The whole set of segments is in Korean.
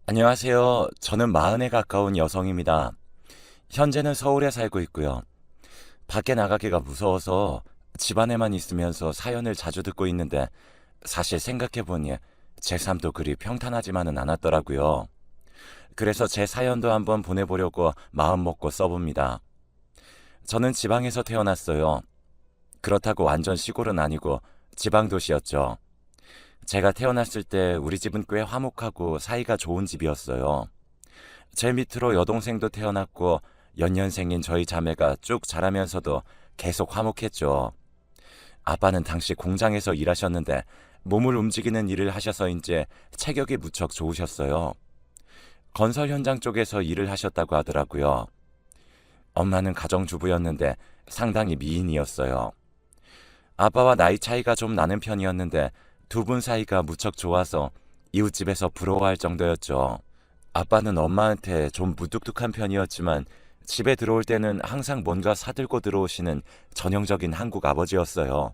안녕하세요. 저는 40에 가까운 여성입니다. 현재는 서울에 살고 있고요. 밖에 나가기가 무서워서 집안에만 있으면서 사연을 자주 듣고 있는데 사실 생각해보니 제 삶도 그리 평탄하지만은 않았더라고요. 그래서 제 사연도 한번 보내보려고 마음먹고 써봅니다. 저는 지방에서 태어났어요. 그렇다고 완전 시골은 아니고 지방 도시였죠. 제가 태어났을 때 우리 집은 꽤 화목하고 사이가 좋은 집이었어요. 제 밑으로 여동생도 태어났고 연년생인 저희 자매가 쭉 자라면서도 계속 화목했죠. 아빠는 당시 공장에서 일하셨는데 몸을 움직이는 일을 하셔서인지 체격이 무척 좋으셨어요. 건설 현장 쪽에서 일을 하셨다고 하더라고요. 엄마는 가정주부였는데 상당히 미인이었어요. 아빠와 나이 차이가 좀 나는 편이었는데 두 분 사이가 무척 좋아서 이웃집에서 부러워할 정도였죠. 아빠는 엄마한테 좀 무뚝뚝한 편이었지만 집에 들어올 때는 항상 뭔가 사들고 들어오시는 전형적인 한국 아버지였어요.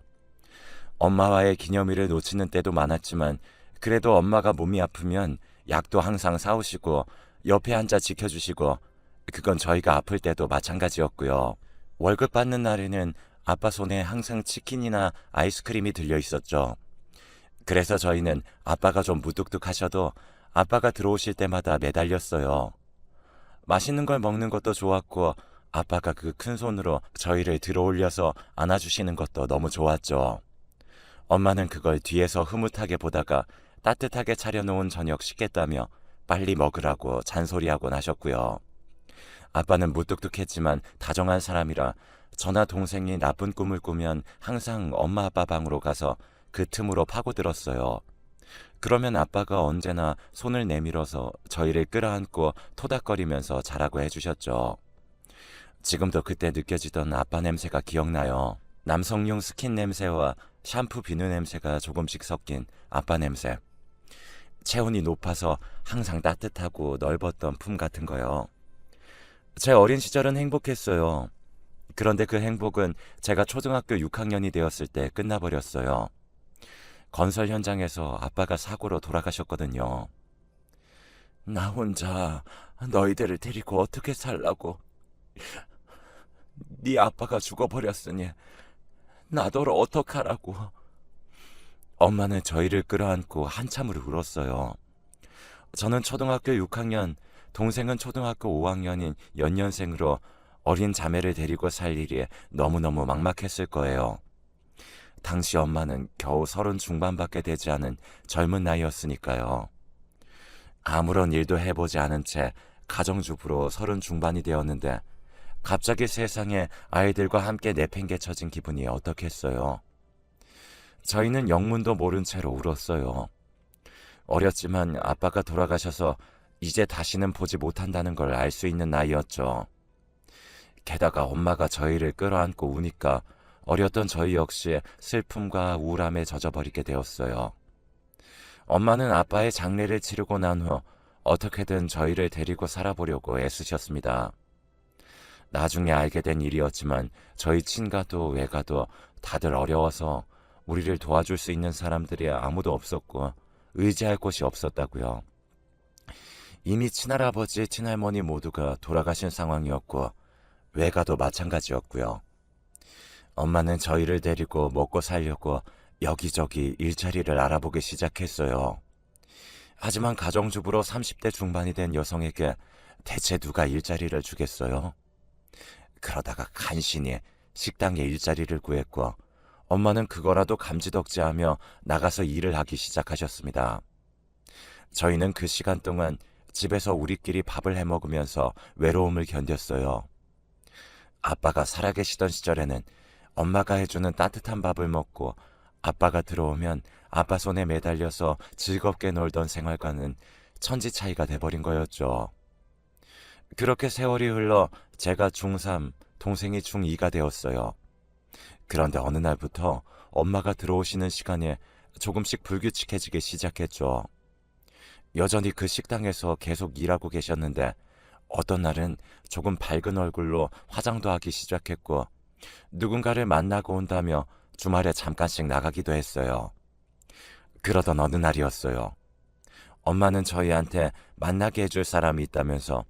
엄마와의 기념일을 놓치는 때도 많았지만 그래도 엄마가 몸이 아프면 약도 항상 사오시고 옆에 앉아 지켜주시고 그건 저희가 아플 때도 마찬가지였고요. 월급 받는 날에는 아빠 손에 항상 치킨이나 아이스크림이 들려 있었죠. 그래서 저희는 아빠가 좀 무뚝뚝하셔도 아빠가 들어오실 때마다 매달렸어요. 맛있는 걸 먹는 것도 좋았고 아빠가 그 큰 손으로 저희를 들어 올려서 안아주시는 것도 너무 좋았죠. 엄마는 그걸 뒤에서 흐뭇하게 보다가 따뜻하게 차려놓은 저녁 식겠다며 빨리 먹으라고 잔소리하곤 하셨고요. 아빠는 무뚝뚝했지만 다정한 사람이라 저나 동생이 나쁜 꿈을 꾸면 항상 엄마 아빠 방으로 가서 그 틈으로 파고들었어요. 그러면 아빠가 언제나 손을 내밀어서 저희를 끌어안고 토닥거리면서 자라고 해주셨죠. 지금도 그때 느껴지던 아빠 냄새가 기억나요. 남성용 스킨 냄새와 샴푸 비누 냄새가 조금씩 섞인 아빠 냄새. 체온이 높아서 항상 따뜻하고 넓었던 품 같은 거요. 제 어린 시절은 행복했어요. 그런데 그 행복은 제가 초등학교 6학년이 되었을 때 끝나버렸어요. 건설 현장에서 아빠가 사고로 돌아가셨거든요. 나 혼자 너희들을 데리고 어떻게 살라고. 네 아빠가 죽어버렸으니 나더러 어떡하라고. 엄마는 저희를 끌어안고 한참을 울었어요. 저는 초등학교 6학년, 동생은 초등학교 5학년인 연년생으로 어린 자매를 데리고 살 일이 너무너무 막막했을 거예요. 당시 엄마는 겨우 30 중반밖에 되지 않은 젊은 나이였으니까요. 아무런 일도 해보지 않은 채 가정주부로 30 중반이 되었는데 갑자기 세상에 아이들과 함께 내팽개쳐진 기분이 어떻겠어요. 저희는 영문도 모른 채로 울었어요. 어렸지만 아빠가 돌아가셔서 이제 다시는 보지 못한다는 걸 알 수 있는 나이였죠. 게다가 엄마가 저희를 끌어안고 우니까 어렸던 저희 역시 슬픔과 우울함에 젖어버리게 되었어요. 엄마는 아빠의 장례를 치르고 난 후 어떻게든 저희를 데리고 살아보려고 애쓰셨습니다. 나중에 알게 된 일이었지만 저희 친가도 외가도 다들 어려워서 우리를 도와줄 수 있는 사람들이 아무도 없었고 의지할 곳이 없었다고요. 이미 친할아버지, 친할머니 모두가 돌아가신 상황이었고 외가도 마찬가지였고요. 엄마는 저희를 데리고 먹고 살려고 여기저기 일자리를 알아보기 시작했어요. 하지만 가정주부로 30대 중반이 된 여성에게 대체 누가 일자리를 주겠어요? 그러다가 간신히 식당에 일자리를 구했고 엄마는 그거라도 감지덕지하며 나가서 일을 하기 시작하셨습니다. 저희는 그 시간 동안 집에서 우리끼리 밥을 해먹으면서 외로움을 견뎠어요. 아빠가 살아계시던 시절에는 엄마가 해주는 따뜻한 밥을 먹고 아빠가 들어오면 아빠 손에 매달려서 즐겁게 놀던 생활과는 천지 차이가 돼버린 거였죠. 그렇게 세월이 흘러 제가 중3, 동생이 중2가 되었어요. 그런데 어느 날부터 엄마가 들어오시는 시간에 조금씩 불규칙해지기 시작했죠. 여전히 그 식당에서 계속 일하고 계셨는데 어떤 날은 조금 밝은 얼굴로 화장도 하기 시작했고 누군가를 만나고 온다며 주말에 잠깐씩 나가기도 했어요. 그러던 어느 날이었어요. 엄마는 저희한테 만나게 해줄 사람이 있다면서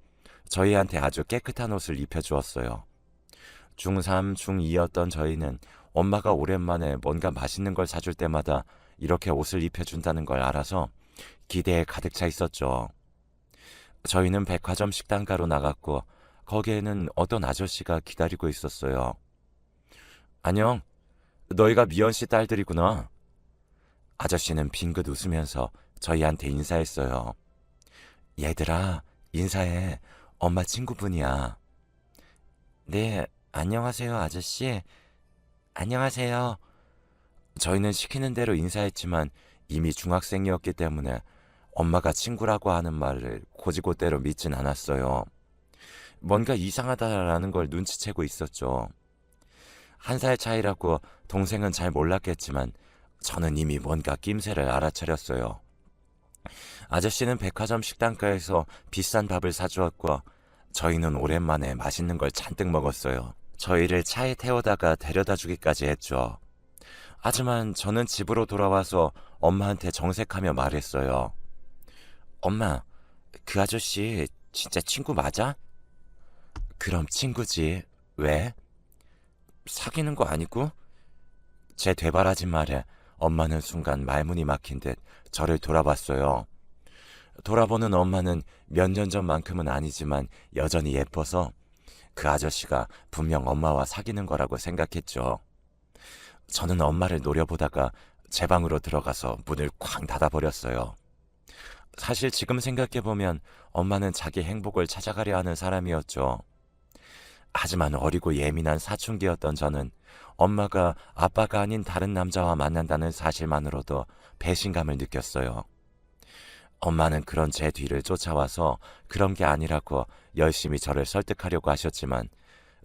저희한테 아주 깨끗한 옷을 입혀주었어요. 중3, 중2였던 저희는 엄마가 오랜만에 뭔가 맛있는 걸 사줄 때마다 이렇게 옷을 입혀준다는 걸 알아서 기대에 가득 차 있었죠. 저희는 백화점 식당가로 나갔고 거기에는 어떤 아저씨가 기다리고 있었어요. 안녕, 너희가 미연 씨 딸들이구나. 아저씨는 빙긋 웃으면서 저희한테 인사했어요. 얘들아, 인사해. 엄마 친구분이야. 네, 안녕하세요, 아저씨. 안녕하세요. 저희는 시키는 대로 인사했지만 이미 중학생이었기 때문에 엄마가 친구라고 하는 말을 곧이곧대로 믿진 않았어요. 뭔가 이상하다라는 걸 눈치채고 있었죠. 1살 차이라고 동생은 잘 몰랐겠지만 저는 이미 뭔가 낌새를 알아차렸어요. 아저씨는 백화점 식당가에서 비싼 밥을 사주었고 저희는 오랜만에 맛있는 걸 잔뜩 먹었어요. 저희를 차에 태워다가 데려다 주기까지 했죠. 하지만 저는 집으로 돌아와서 엄마한테 정색하며 말했어요. 엄마, 그 아저씨 진짜 친구 맞아? 그럼 친구지. 왜? 사귀는 거 아니고? 제 되바라진 말에 엄마는 순간 말문이 막힌 듯 저를 돌아봤어요. 돌아보는 엄마는 몇 년 전만큼은 아니지만 여전히 예뻐서 그 아저씨가 분명 엄마와 사귀는 거라고 생각했죠. 저는 엄마를 노려보다가 제 방으로 들어가서 문을 쾅 닫아버렸어요. 사실 지금 생각해보면 엄마는 자기 행복을 찾아가려 하는 사람이었죠. 하지만 어리고 예민한 사춘기였던 저는 엄마가 아빠가 아닌 다른 남자와 만난다는 사실만으로도 배신감을 느꼈어요. 엄마는 그런 제 뒤를 쫓아와서 그런 게 아니라고 열심히 저를 설득하려고 하셨지만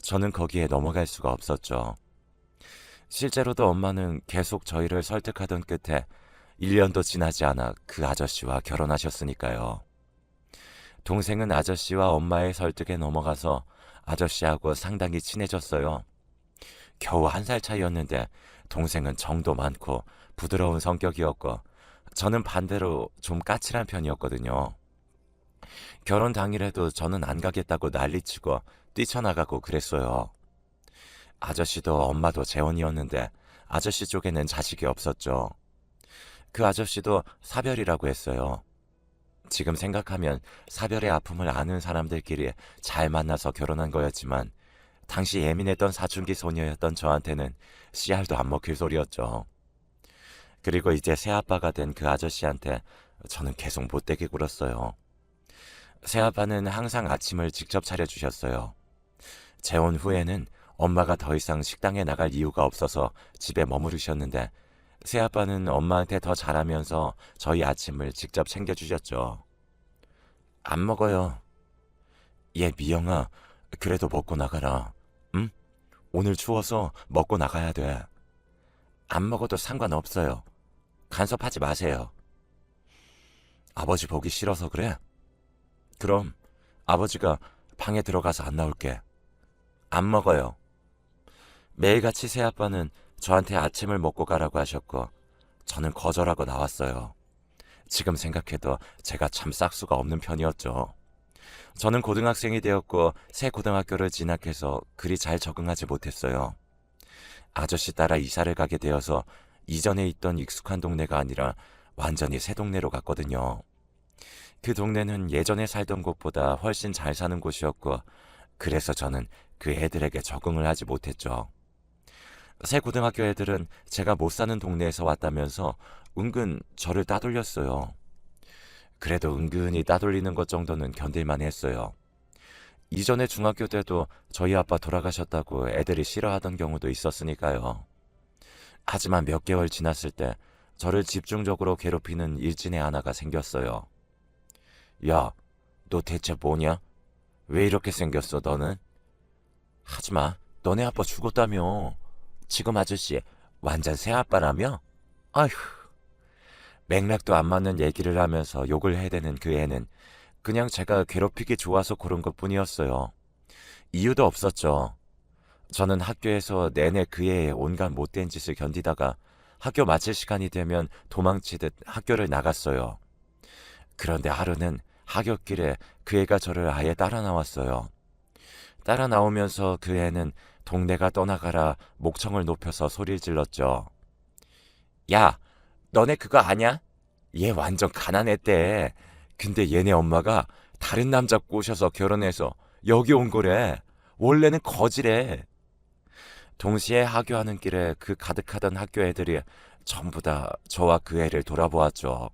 저는 거기에 넘어갈 수가 없었죠. 실제로도 엄마는 계속 저희를 설득하던 끝에 1년도 지나지 않아 그 아저씨와 결혼하셨으니까요. 동생은 아저씨와 엄마의 설득에 넘어가서 아저씨하고 상당히 친해졌어요. 겨우 1살 차이였는데 동생은 정도 많고 부드러운 성격이었고 저는 반대로 좀 까칠한 편이었거든요. 결혼 당일에도 저는 안 가겠다고 난리치고 뛰쳐나가고 그랬어요. 아저씨도 엄마도 재혼이었는데 아저씨 쪽에는 자식이 없었죠. 그 아저씨도 사별이라고 했어요. 지금 생각하면 사별의 아픔을 아는 사람들끼리 잘 만나서 결혼한 거였지만 당시 예민했던 사춘기 소녀였던 저한테는 씨알도 안 먹힐 소리였죠. 그리고 이제 새아빠가 된 그 아저씨한테 저는 계속 못되게 굴었어요. 새아빠는 항상 아침을 직접 차려주셨어요. 재혼 후에는 엄마가 더 이상 식당에 나갈 이유가 없어서 집에 머무르셨는데 새아빠는 엄마한테 더 잘하면서 저희 아침을 직접 챙겨주셨죠. 안 먹어요. 얘 미영아, 그래도 먹고 나가라. 응? 오늘 추워서 먹고 나가야 돼. 안 먹어도 상관없어요. 간섭하지 마세요. 아버지 보기 싫어서 그래? 그럼 아버지가 방에 들어가서 안 나올게. 안 먹어요. 매일같이 새아빠는 저한테 아침을 먹고 가라고 하셨고 저는 거절하고 나왔어요. 지금 생각해도 제가 참 싹수가 없는 편이었죠. 저는 고등학생이 되었고 새 고등학교를 진학해서 그리 잘 적응하지 못했어요. 아저씨 따라 이사를 가게 되어서 이전에 있던 익숙한 동네가 아니라 완전히 새 동네로 갔거든요. 그 동네는 예전에 살던 곳보다 훨씬 잘 사는 곳이었고 그래서 저는 그 애들에게 적응을 하지 못했죠. 새 고등학교 애들은 제가 못 사는 동네에서 왔다면서 은근 저를 따돌렸어요. 그래도 은근히 따돌리는 것 정도는 견딜만 했어요. 이전에 중학교 때도 저희 아빠 돌아가셨다고 애들이 싫어하던 경우도 있었으니까요. 하지만 몇 개월 지났을 때 저를 집중적으로 괴롭히는 일진의 하나가 생겼어요. 야, 너 대체 뭐냐? 왜 이렇게 생겼어, 너는? 하지마, 너네 아빠 죽었다며. 지금 아저씨 완전 새아빠라며? 아휴. 맥락도 안 맞는 얘기를 하면서 욕을 해대는 그 애는 그냥 제가 괴롭히기 좋아서 그런 것뿐이었어요. 이유도 없었죠. 저는 학교에서 내내 그 애의 온갖 못된 짓을 견디다가 학교 마칠 시간이 되면 도망치듯 학교를 나갔어요. 그런데 하루는 하굣길에 그 애가 저를 아예 따라 나왔어요. 따라 나오면서 그 애는 동네가 떠나가라 목청을 높여서 소리를 질렀죠. 야, 너네 그거 아냐? 얘 완전 가난했대. 근데 얘네 엄마가 다른 남자 꼬셔서 결혼해서 여기 온 거래. 원래는 거지래. 동시에 하교하는 길에 그 가득하던 학교 애들이 전부 다 저와 그 애를 돌아보았죠.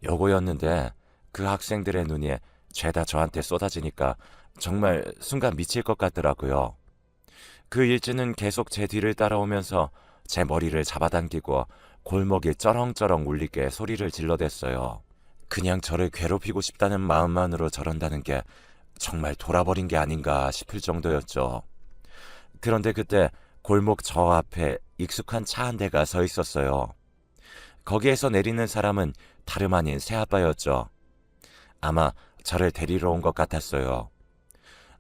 여고였는데 그 학생들의 눈이 죄다 저한테 쏟아지니까 정말 순간 미칠 것 같더라고요. 그 일진은 계속 제 뒤를 따라오면서 제 머리를 잡아당기고 골목이 쩌렁쩌렁 울리게 소리를 질러댔어요. 그냥 저를 괴롭히고 싶다는 마음만으로 저런다는 게 정말 돌아버린 게 아닌가 싶을 정도였죠. 그런데 그때 골목 저 앞에 익숙한 차 한 대가 서 있었어요. 거기에서 내리는 사람은 다름 아닌 새아빠였죠. 아마 저를 데리러 온 것 같았어요.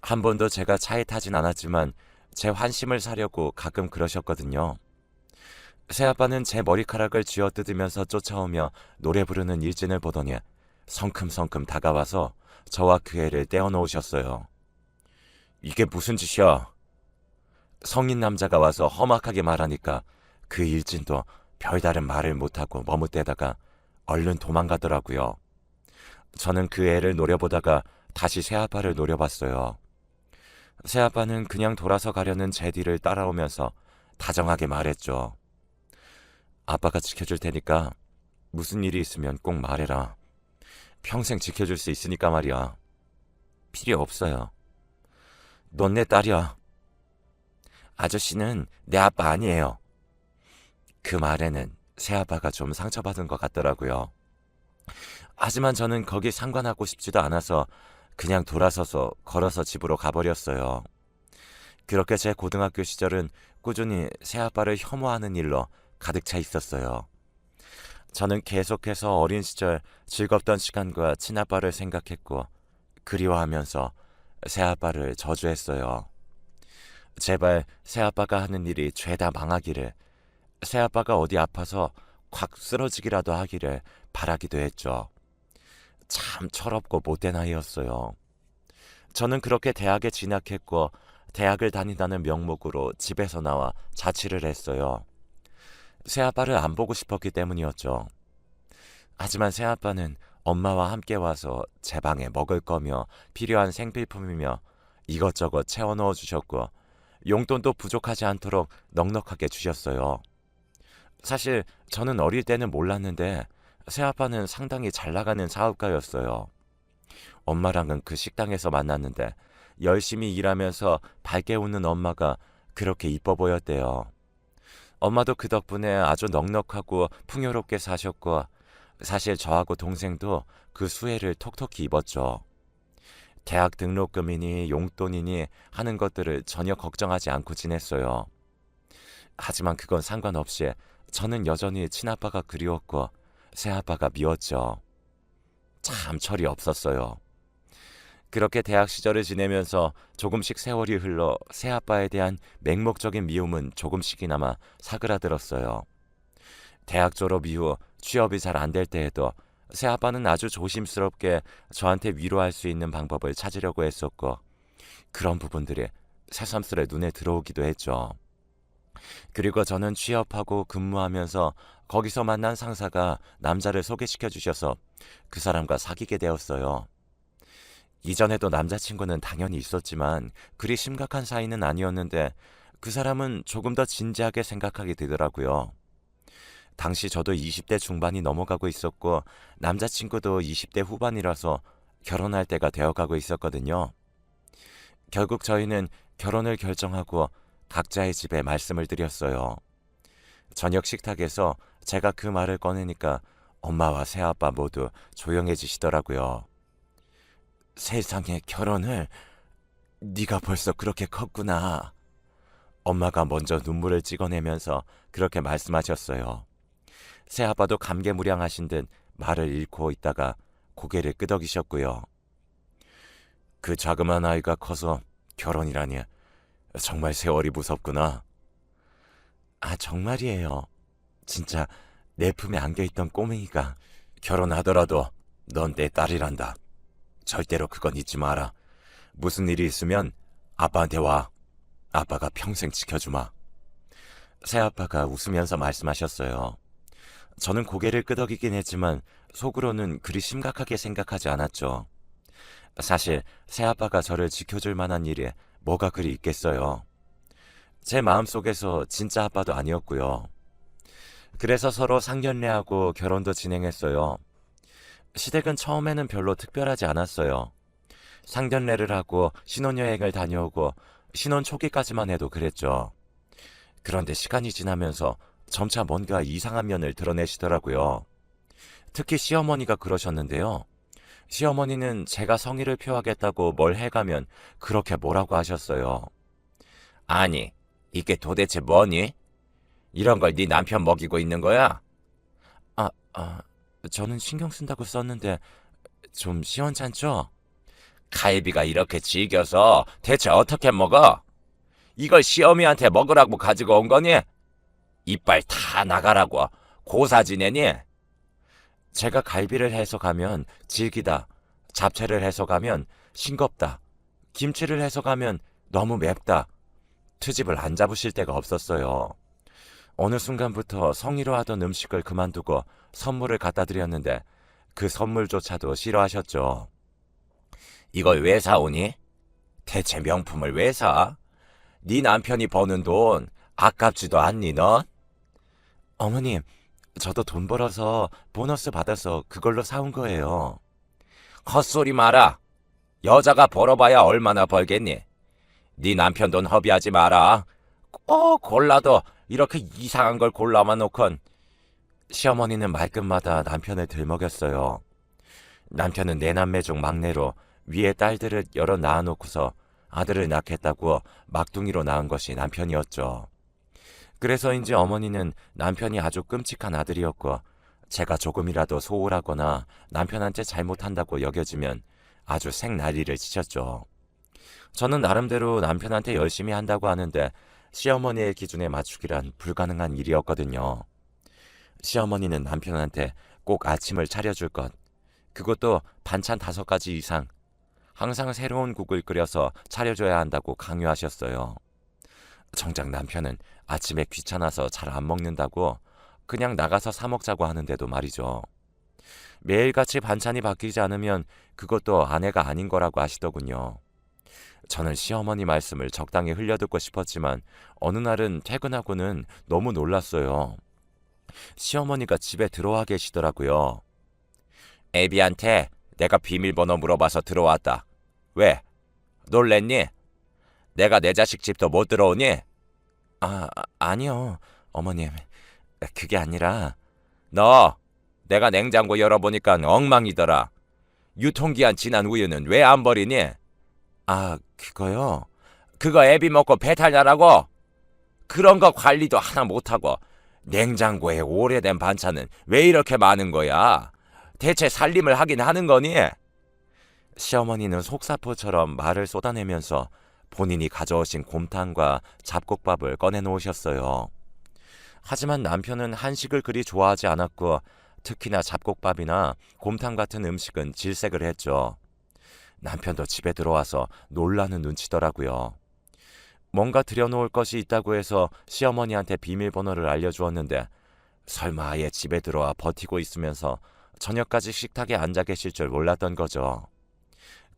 한 번도 제가 차에 타진 않았지만 제 환심을 사려고 가끔 그러셨거든요. 새아빠는 제 머리카락을 쥐어뜯으면서 쫓아오며 노래 부르는 일진을 보더니 성큼성큼 다가와서 저와 그 애를 떼어놓으셨어요. 이게 무슨 짓이야? 성인 남자가 와서 험악하게 말하니까 그 일진도 별다른 말을 못하고 머뭇대다가 얼른 도망가더라고요. 저는 그 애를 노려보다가 다시 새아빠를 노려봤어요. 새아빠는 그냥 돌아서 가려는 제 뒤를 따라오면서 다정하게 말했죠. 아빠가 지켜줄 테니까 무슨 일이 있으면 꼭 말해라. 평생 지켜줄 수 있으니까 말이야. 필요 없어요. 넌 내 딸이야. 아저씨는 내 아빠 아니에요. 그 말에는 새아빠가 좀 상처받은 것 같더라고요. 하지만 저는 거기 상관하고 싶지도 않아서 그냥 돌아서서 걸어서 집으로 가버렸어요. 그렇게 제 고등학교 시절은 꾸준히 새아빠를 혐오하는 일로 가득 차 있었어요. 저는 계속해서 어린 시절 즐겁던 시간과 친아빠를 생각했고 그리워하면서 새아빠를 저주했어요. 제발 새아빠가 하는 일이 죄다 망하기를, 새아빠가 어디 아파서 콱 쓰러지기라도 하기를 바라기도 했죠. 참 철없고 못된 아이였어요. 저는 그렇게 대학에 진학했고 대학을 다닌다는 명목으로 집에서 나와 자취를 했어요. 새아빠를 안 보고 싶었기 때문이었죠. 하지만 새아빠는 엄마와 함께 와서 제 방에 먹을 거며 필요한 생필품이며 이것저것 채워 넣어 주셨고 용돈도 부족하지 않도록 넉넉하게 주셨어요. 사실 저는 어릴 때는 몰랐는데 새아빠는 상당히 잘 나가는 사업가였어요. 엄마랑은 그 식당에서 만났는데 열심히 일하면서 밝게 웃는 엄마가 그렇게 이뻐 보였대요. 엄마도 그 덕분에 아주 넉넉하고 풍요롭게 사셨고 사실 저하고 동생도 그 수혜를 톡톡히 입었죠. 대학 등록금이니 용돈이니 하는 것들을 전혀 걱정하지 않고 지냈어요. 하지만 그건 상관없이 저는 여전히 친아빠가 그리웠고 새아빠가 미웠죠. 참 철이 없었어요. 그렇게 대학 시절을 지내면서 조금씩 세월이 흘러 새아빠에 대한 맹목적인 미움은 조금씩이나마 사그라들었어요. 대학 졸업 이후 취업이 잘 안 될 때에도 새아빠는 아주 조심스럽게 저한테 위로할 수 있는 방법을 찾으려고 했었고 그런 부분들이 새삼스레 눈에 들어오기도 했죠. 그리고 저는 취업하고 근무하면서 거기서 만난 상사가 남자를 소개시켜 주셔서 그 사람과 사귀게 되었어요. 이전에도 남자친구는 당연히 있었지만 그리 심각한 사이는 아니었는데 그 사람은 조금 더 진지하게 생각하게 되더라고요. 당시 저도 20대 중반이 넘어가고 있었고 남자친구도 20대 후반이라서 결혼할 때가 되어가고 있었거든요. 결국 저희는 결혼을 결정하고 각자의 집에 말씀을 드렸어요. 저녁 식탁에서 제가 그 말을 꺼내니까 엄마와 새아빠 모두 조용해지시더라고요. 세상에 결혼을 네가 벌써 그렇게 컸구나. 엄마가 먼저 눈물을 찍어내면서 그렇게 말씀하셨어요. 새아빠도 감개무량하신 듯 말을 잃고 있다가 고개를 끄덕이셨고요. 그 자그마한 아이가 커서 결혼이라니 정말 세월이 무섭구나. 아 정말이에요. 진짜 내 품에 안겨있던 꼬맹이가 결혼하더라도 넌 내 딸이란다. 절대로 그건 잊지 마라. 무슨 일이 있으면 아빠한테 와. 아빠가 평생 지켜주마. 새아빠가 웃으면서 말씀하셨어요. 저는 고개를 끄덕이긴 했지만 속으로는 그리 심각하게 생각하지 않았죠. 사실 새아빠가 저를 지켜줄 만한 일이 뭐가 그리 있겠어요. 제 마음속에서 진짜 아빠도 아니었고요. 그래서 서로 상견례하고 결혼도 진행했어요. 시댁은 처음에는 별로 특별하지 않았어요. 상견례를 하고 신혼여행을 다녀오고 신혼 초기까지만 해도 그랬죠. 그런데 시간이 지나면서 점차 뭔가 이상한 면을 드러내시더라고요. 특히 시어머니가 그러셨는데요. 시어머니는 제가 성의를 표하겠다고 뭘 해가면 그렇게 뭐라고 하셨어요. 아니, 이게 도대체 뭐니? 이런 걸 네 남편 먹이고 있는 거야? 아, 아, 저는 신경 쓴다고 썼는데 좀 시원찮죠? 갈비가 이렇게 질겨서 대체 어떻게 먹어? 이걸 시어미한테 먹으라고 가지고 온 거니? 이빨 다 나가라고 고사 지내니? 제가 갈비를 해서 가면 질기다, 잡채를 해서 가면 싱겁다, 김치를 해서 가면 너무 맵다, 트집을 안 잡으실 때가 없었어요. 어느 순간부터 성의로 하던 음식을 그만두고 선물을 갖다 드렸는데 그 선물조차도 싫어하셨죠. 이걸 왜 사오니? 대체 명품을 왜 사? 네 남편이 버는 돈 아깝지도 않니 넌? 어머님, 저도 돈 벌어서 보너스 받아서 그걸로 사온 거예요. 헛소리 마라. 여자가 벌어봐야 얼마나 벌겠니? 네 남편 돈 허비하지 마라. 꼭 골라도 이렇게 이상한 걸 골라만 놓곤. 시어머니는 말끝마다 남편을 들먹였어요. 남편은 네 남매 중 막내로 위에 딸들을 여러 낳아놓고서 아들을 낳겠다고 막둥이로 낳은 것이 남편이었죠. 그래서인지 어머니는 남편이 아주 끔찍한 아들이었고 제가 조금이라도 소홀하거나 남편한테 잘못한다고 여겨지면 아주 생난리를 치셨죠. 저는 나름대로 남편한테 열심히 한다고 하는데 시어머니의 기준에 맞추기란 불가능한 일이었거든요. 시어머니는 남편한테 꼭 아침을 차려줄 것, 그것도 반찬 5가지 이상, 항상 새로운 국을 끓여서 차려줘야 한다고 강요하셨어요. 정작 남편은 아침에 귀찮아서 잘 안 먹는다고 그냥 나가서 사 먹자고 하는데도 말이죠. 매일같이 반찬이 바뀌지 않으면 그것도 아내가 아닌 거라고 하시더군요. 저는 시어머니 말씀을 적당히 흘려듣고 싶었지만 어느 날은 퇴근하고는 너무 놀랐어요. 시어머니가 집에 들어와 계시더라고요. 애비한테 내가 비밀번호 물어봐서 들어왔다. 왜? 놀랬니? 내가 내 자식 집도 못 들어오니? 아니요, 어머님. 그게 아니라 너 내가 냉장고 열어보니까 엉망이더라. 유통기한 지난 우유는 왜 안 버리니? 그거요? 그거 애비 먹고 배탈 나라고? 그런 거 관리도 하나 못하고 냉장고에 오래된 반찬은 왜 이렇게 많은 거야? 대체 살림을 하긴 하는 거니? 시어머니는 속사포처럼 말을 쏟아내면서 본인이 가져오신 곰탕과 잡곡밥을 꺼내놓으셨어요. 하지만 남편은 한식을 그리 좋아하지 않았고 특히나 잡곡밥이나 곰탕 같은 음식은 질색을 했죠. 남편도 집에 들어와서 놀라는 눈치더라고요. 뭔가 들여놓을 것이 있다고 해서 시어머니한테 비밀번호를 알려주었는데 설마 아예 집에 들어와 버티고 있으면서 저녁까지 식탁에 앉아 계실 줄 몰랐던 거죠.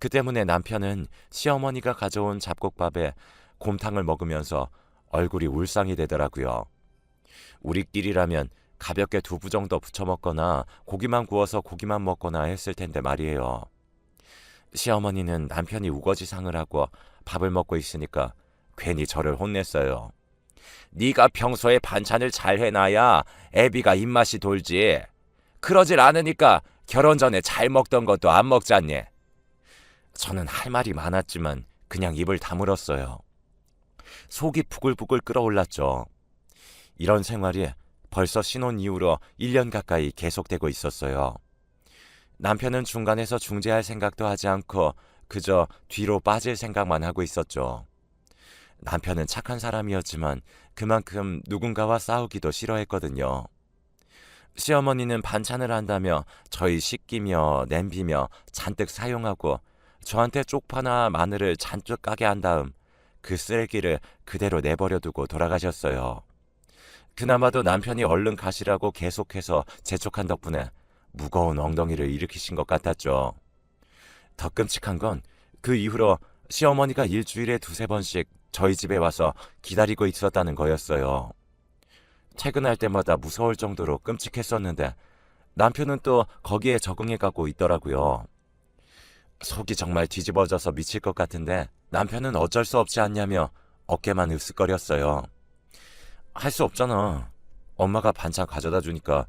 그 때문에 남편은 시어머니가 가져온 잡곡밥에 곰탕을 먹으면서 얼굴이 울상이 되더라고요. 우리끼리라면 가볍게 두부 정도 부쳐 먹거나 고기만 구워서 고기만 먹거나 했을 텐데 말이에요. 시어머니는 남편이 우거지상을 하고 밥을 먹고 있으니까 괜히 저를 혼냈어요. 네가 평소에 반찬을 잘 해놔야 애비가 입맛이 돌지. 그러질 않으니까 결혼 전에 잘 먹던 것도 안 먹잖니. 저는 할 말이 많았지만 그냥 입을 다물었어요. 속이 부글부글 끓어올랐죠. 이런 생활이 벌써 신혼 이후로 1년 가까이 계속되고 있었어요. 남편은 중간에서 중재할 생각도 하지 않고 그저 뒤로 빠질 생각만 하고 있었죠. 남편은 착한 사람이었지만 그만큼 누군가와 싸우기도 싫어했거든요. 시어머니는 반찬을 한다며 저희 씻기며 냄비며 잔뜩 사용하고 저한테 쪽파나 마늘을 잔뜩 까게 한 다음 그 쓰레기를 그대로 내버려 두고 돌아가셨어요. 그나마도 남편이 얼른 가시라고 계속해서 재촉한 덕분에 무거운 엉덩이를 일으키신 것 같았죠. 더 끔찍한 건 그 이후로 시어머니가 일주일에 두세 번씩 저희 집에 와서 기다리고 있었다는 거였어요. 퇴근할 때마다 무서울 정도로 끔찍했었는데 남편은 또 거기에 적응해가고 있더라고요. 속이 정말 뒤집어져서 미칠 것 같은데 남편은 어쩔 수 없지 않냐며 어깨만 으쓱거렸어요. 할 수 없잖아. 엄마가 반찬 가져다 주니까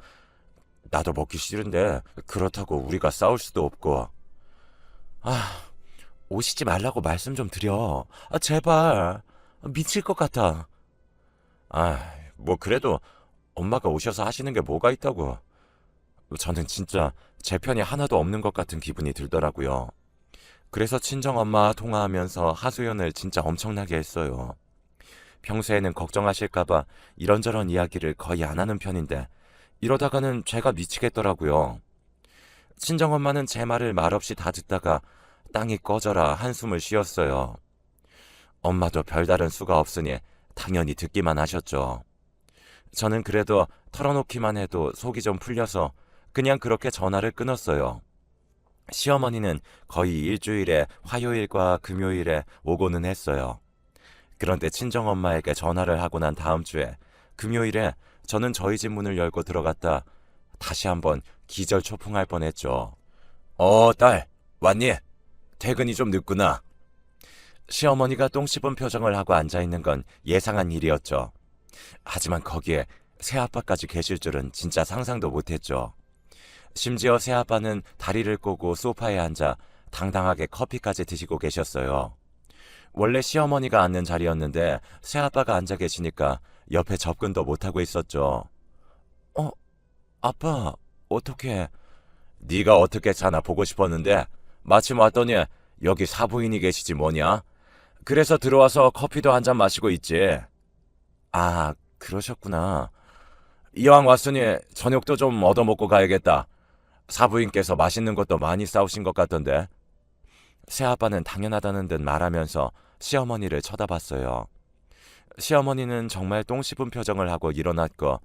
나도 먹기 싫은데 그렇다고 우리가 싸울 수도 없고. 아, 오시지 말라고 말씀 좀 드려. 제발. 미칠 것 같아. 뭐 그래도 엄마가 오셔서 하시는 게 뭐가 있다고. 저는 진짜 제 편이 하나도 없는 것 같은 기분이 들더라고요. 그래서 친정엄마와 통화하면서 하소연을 진짜 엄청나게 했어요. 평소에는 걱정하실까봐 이런저런 이야기를 거의 안 하는 편인데 이러다가는 제가 미치겠더라고요. 친정엄마는 제 말을 말없이 다 듣다가 땅이 꺼져라 한숨을 쉬었어요. 엄마도 별다른 수가 없으니 당연히 듣기만 하셨죠. 저는 그래도 털어놓기만 해도 속이 좀 풀려서 그냥 그렇게 전화를 끊었어요. 시어머니는 거의 일주일에 화요일과 금요일에 오고는 했어요. 그런데 친정엄마에게 전화를 하고 난 다음 주에 금요일에 저는 저희 집 문을 열고 들어갔다 다시 한번 기절초풍할 뻔했죠. 딸, 왔니? 퇴근이 좀 늦구나. 시어머니가 똥 씹은 표정을 하고 앉아있는 건 예상한 일이었죠. 하지만 거기에 새아빠까지 계실 줄은 진짜 상상도 못했죠. 심지어 새아빠는 다리를 꼬고 소파에 앉아 당당하게 커피까지 드시고 계셨어요. 원래 시어머니가 앉는 자리였는데 새아빠가 앉아 계시니까 옆에 접근도 못하고 있었죠. 아빠, 어떻게? 네가 어떻게 자나 보고 싶었는데 마침 왔더니 여기 사부인이 계시지 뭐냐? 그래서 들어와서 커피도 한 잔 마시고 있지. 그러셨구나. 이왕 왔으니 저녁도 좀 얻어먹고 가야겠다. 사부인께서 맛있는 것도 많이 싸우신 것 같던데. 새아빠는 당연하다는 듯 말하면서 시어머니를 쳐다봤어요. 시어머니는 정말 똥 씹은 표정을 하고 일어났고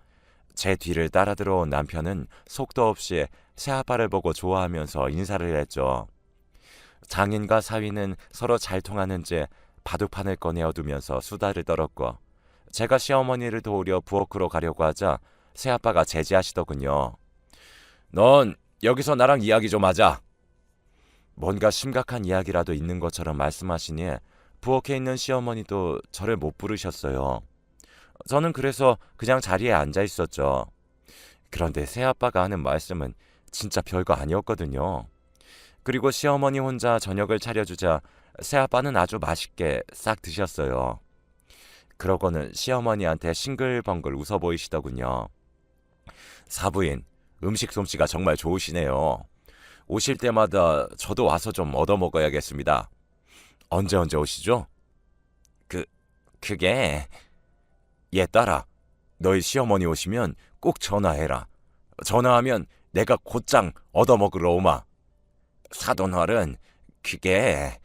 제 뒤를 따라 들어온 남편은 속도 없이 새아빠를 보고 좋아하면서 인사를 했죠. 장인과 사위는 서로 잘 통하는지 바둑판을 꺼내어두면서 수다를 떨었고 제가 시어머니를 도우려 부엌으로 가려고 하자 새아빠가 제지하시더군요. 넌 여기서 나랑 이야기 좀 하자. 뭔가 심각한 이야기라도 있는 것처럼 말씀하시니 부엌에 있는 시어머니도 저를 못 부르셨어요. 저는 그래서 그냥 자리에 앉아 있었죠. 그런데 새아빠가 하는 말씀은 진짜 별거 아니었거든요. 그리고 시어머니 혼자 저녁을 차려주자 새아빠는 아주 맛있게 싹 드셨어요. 그러고는 시어머니한테 싱글벙글 웃어 보이시더군요. 사부인, 음식 솜씨가 정말 좋으시네요. 오실 때마다 저도 와서 좀 얻어먹어야겠습니다. 언제 오시죠? 그게... 얘 딸아, 너희 시어머니 오시면 꼭 전화해라. 전화하면 내가 곧장 얻어먹으러 오마. 사돈활은 그게...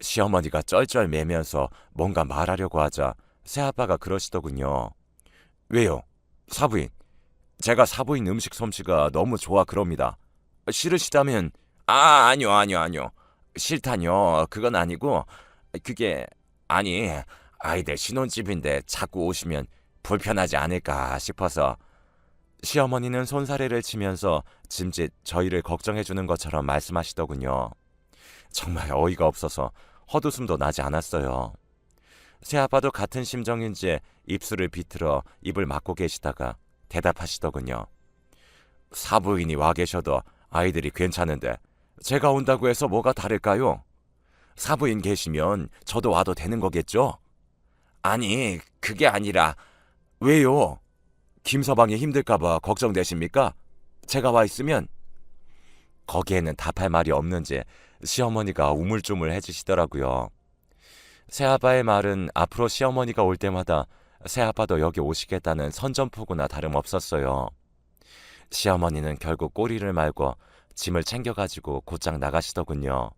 시어머니가 쩔쩔매면서 뭔가 말하려고 하자 새아빠가 그러시더군요. 왜요? 사부인. 제가 사부인 음식 솜씨가 너무 좋아 그럽니다. 싫으시다면... 아니요. 싫다뇨. 그건 아니고 그게... 아니, 아이들 신혼집인데 자꾸 오시면 불편하지 않을까 싶어서. 시어머니는 손사래를 치면서 짐짓 저희를 걱정해주는 것처럼 말씀하시더군요. 정말 어이가 없어서 헛웃음도 나지 않았어요. 새아빠도 같은 심정인지 입술을 비틀어 입을 막고 계시다가 대답하시더군요. 사부인이 와 계셔도 아이들이 괜찮은데 제가 온다고 해서 뭐가 다를까요? 사부인 계시면 저도 와도 되는 거겠죠? 아니, 그게 아니라... 왜요? 김서방이 힘들까봐 걱정되십니까? 제가 와 있으면... 거기에는 답할 말이 없는지 시어머니가 우물쭈물해지시더라고요. 새아빠의 말은 앞으로 시어머니가 올 때마다 새아빠도 여기 오시겠다는 선전포고나 다름없었어요. 시어머니는 결국 꼬리를 말고 짐을 챙겨가지고 곧장 나가시더군요.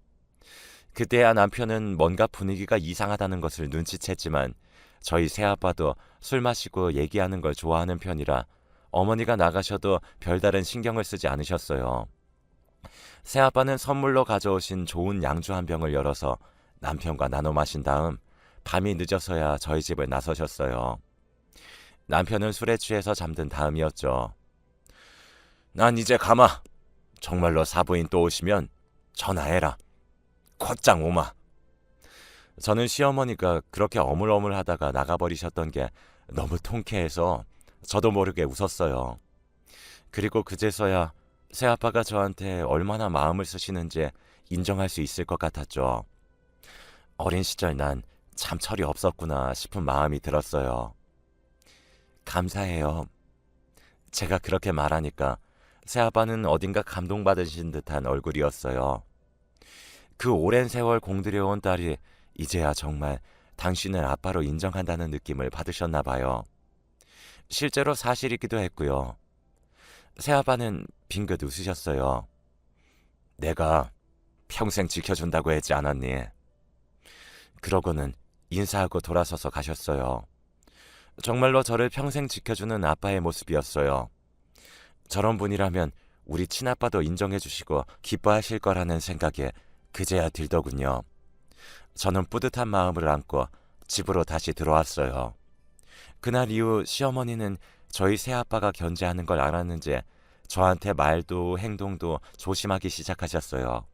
그때야 남편은 뭔가 분위기가 이상하다는 것을 눈치챘지만 저희 새아빠도 술 마시고 얘기하는 걸 좋아하는 편이라 어머니가 나가셔도 별다른 신경을 쓰지 않으셨어요. 새아빠는 선물로 가져오신 좋은 양주 한 병을 열어서 남편과 나눠 마신 다음 밤이 늦어서야 저희 집을 나서셨어요. 남편은 술에 취해서 잠든 다음이었죠. 난 이제 가마. 정말로 사부인 또 오시면 전화해라. 곧장 오마. 저는 시어머니가 그렇게 어물어물하다가 나가버리셨던 게 너무 통쾌해서 저도 모르게 웃었어요. 그리고 그제서야 새아빠가 저한테 얼마나 마음을 쓰시는지 인정할 수 있을 것 같았죠. 어린 시절 난 참 철이 없었구나 싶은 마음이 들었어요. 감사해요. 제가 그렇게 말하니까 새아빠는 어딘가 감동받으신 듯한 얼굴이었어요. 그 오랜 세월 공들여온 딸이 이제야 정말 당신을 아빠로 인정한다는 느낌을 받으셨나 봐요. 실제로 사실이기도 했고요. 새아빠는 빙긋 웃으셨어요. 내가 평생 지켜준다고 했지 않았니? 그러고는 인사하고 돌아서서 가셨어요. 정말로 저를 평생 지켜주는 아빠의 모습이었어요. 저런 분이라면 우리 친아빠도 인정해주시고 기뻐하실 거라는 생각에 그제야 들더군요. 저는 뿌듯한 마음을 안고 집으로 다시 들어왔어요. 그날 이후 시어머니는 저희 새아빠가 견제하는 걸 알았는지 저한테 말도 행동도 조심하기 시작하셨어요.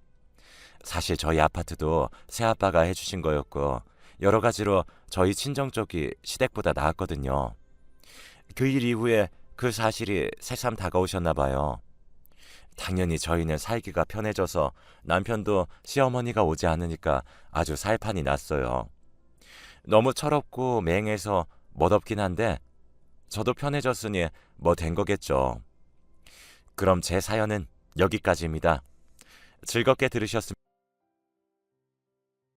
사실 저희 아파트도 새아빠가 해주신 거였고 여러 가지로 저희 친정 쪽이 시댁보다 나았거든요. 그 일 이후에 그 사실이 새삼 다가오셨나 봐요. 당연히 저희는 살기가 편해져서 남편도 시어머니가 오지 않으니까 아주 살판이 났어요. 너무 철없고 맹해서 멋없긴 한데 저도 편해졌으니 뭐 된 거겠죠. 그럼 제 사연은 여기까지입니다. 즐겁게 들으셨으면